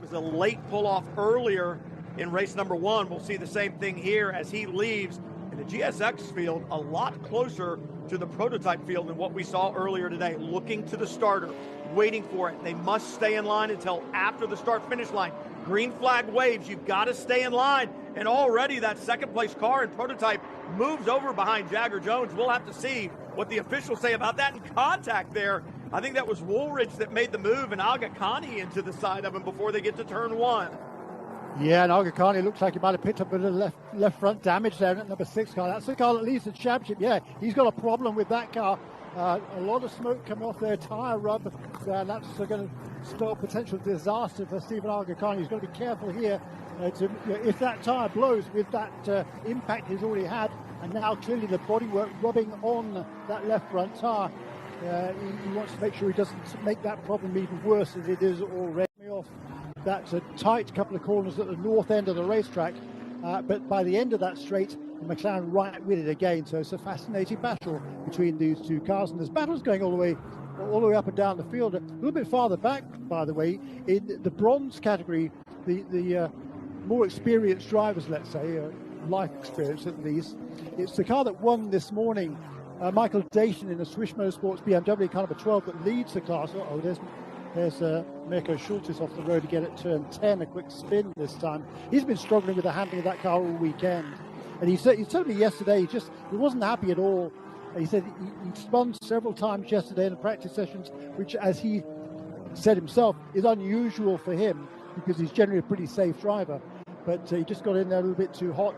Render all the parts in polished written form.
was a late pull-off earlier in race number 1. We'll see the same thing here as he leaves. And the GSX field a lot closer to the prototype field than what we saw earlier today. Looking to the starter, waiting for it. They must stay in line until after the start-finish line. Green flag waves, you've got to stay in line. And already that second place car in prototype moves over behind Jagger Jones. We'll have to see what the officials say about that. In contact there, I think that was Woolridge that made the move and Aga Khani into the side of him before they get to turn 1. Yeah, and Aga Khani looks like he might have picked up a little left front damage there at number 6 car. That's the car that leads the championship. Yeah, he's got a problem with that car. A lot of smoke coming off their tyre rub. That's going to spell potential disaster for Stephen Aga Khani. He's got to be careful here. If that tyre blows with that impact he's already had, and now clearly the bodywork rubbing on that left front tyre, he wants to make sure he doesn't make that problem even worse as it is already. Off that tight couple of corners at the north end of the racetrack, but by the end of that straight, McLaren right with it again. So it's a fascinating battle between these two cars, and there's battles going all the way up and down the field. A little bit farther back, by the way, in the bronze category, the more experienced drivers, let's say, life experience at least. It's the car that won this morning, Michael Dayton in a Swiss Motorsports BMW car number 12 that leads the class. There's Mirko Schultes off the road to get at turn 10, a quick spin this time. He's been struggling with the handling of that car all weekend. And he told me yesterday he wasn't happy at all. He said he spun several times yesterday in the practice sessions, which, as he said himself, is unusual for him because he's generally a pretty safe driver. But he just got in there a little bit too hot,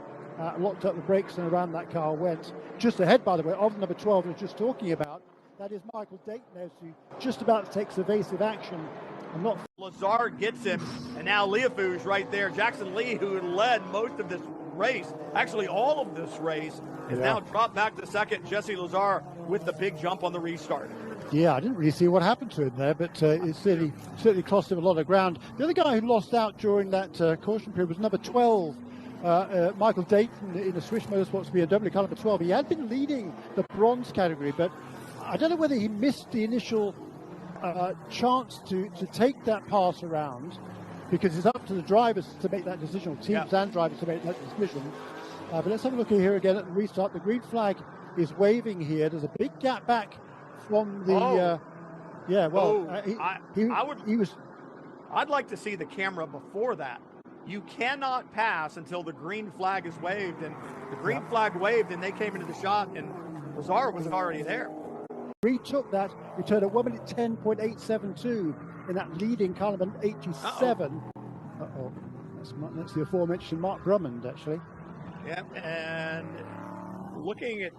locked up the brakes, and around that car went. Just ahead, by the way, of number 12 I was just talking about. That is Michael Dayton there, just about to take evasive action. Lazare gets him, and now Leofou's right there. Jackson Lee, who led most of this race, actually all of this race, is now dropped back to second. Jesse Lazare with the big jump on the restart. Yeah, I didn't really see what happened to him there, but it certainly cost him a lot of ground. The other guy who lost out during that caution period was number 12. Michael Dayton in the Swiss Motorsports BMW car number 12. He had been leading the bronze category, but I don't know whether he missed the initial chance to take that pass around, because it's up to the drivers to make that decision, or teams and drivers to make that decision. But let's have a look here again at the restart. The green flag is waving here. There's a big gap back from the... I'd like to see the camera before that. You cannot pass until the green flag is waved, and the green flag waved, and they came into the shot, and Lazare was already there. Retook that, returned at 1 minute 10.872 in that leading car number 87. That's the aforementioned Mark Drummond, actually. Yeah, and looking at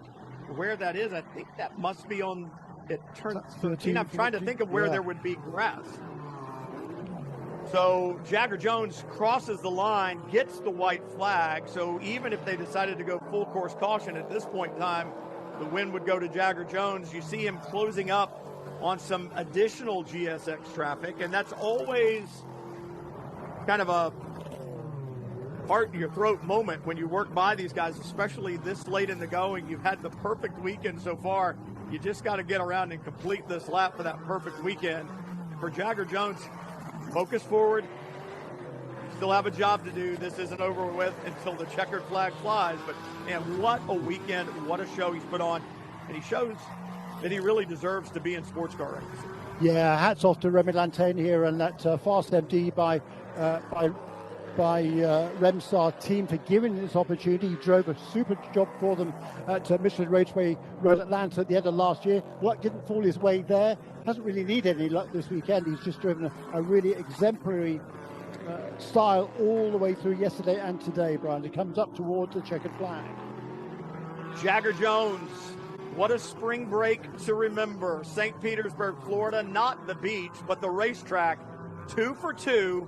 where that is, I think that must be on it turn 13. I'm trying to think of where there would be grass. So Jagger Jones crosses the line, gets the white flag. So even if they decided to go full course caution at this point in time, the win would go to Jagger Jones. You see him closing up on some additional GSX traffic, and that's always kind of a heart in your throat moment when you work by these guys, especially this late in the going. You've had the perfect weekend so far. You just got to get around and complete this lap for that perfect weekend. For Jagger Jones, focus forward. You still have a job to do. This isn't over with until the checkered flag flies. But man, what a weekend, what a show he's put on. And he shows that he really deserves to be in sports car racing. Yeah, hats off to Remy Lantain here and that Fast MD by Remstar team for giving this opportunity. He drove a super job for them at Michelin Raceway Road Atlanta at the end of last year. Luck didn't fall his way there. Hasn't really needed any luck this weekend. He's just driven a really exemplary style all the way through yesterday and today, Brian. It comes up towards the checkered flag. Jagger Jones, what a spring break to remember. St. Petersburg, Florida, not the beach, but the racetrack. 2 for 2.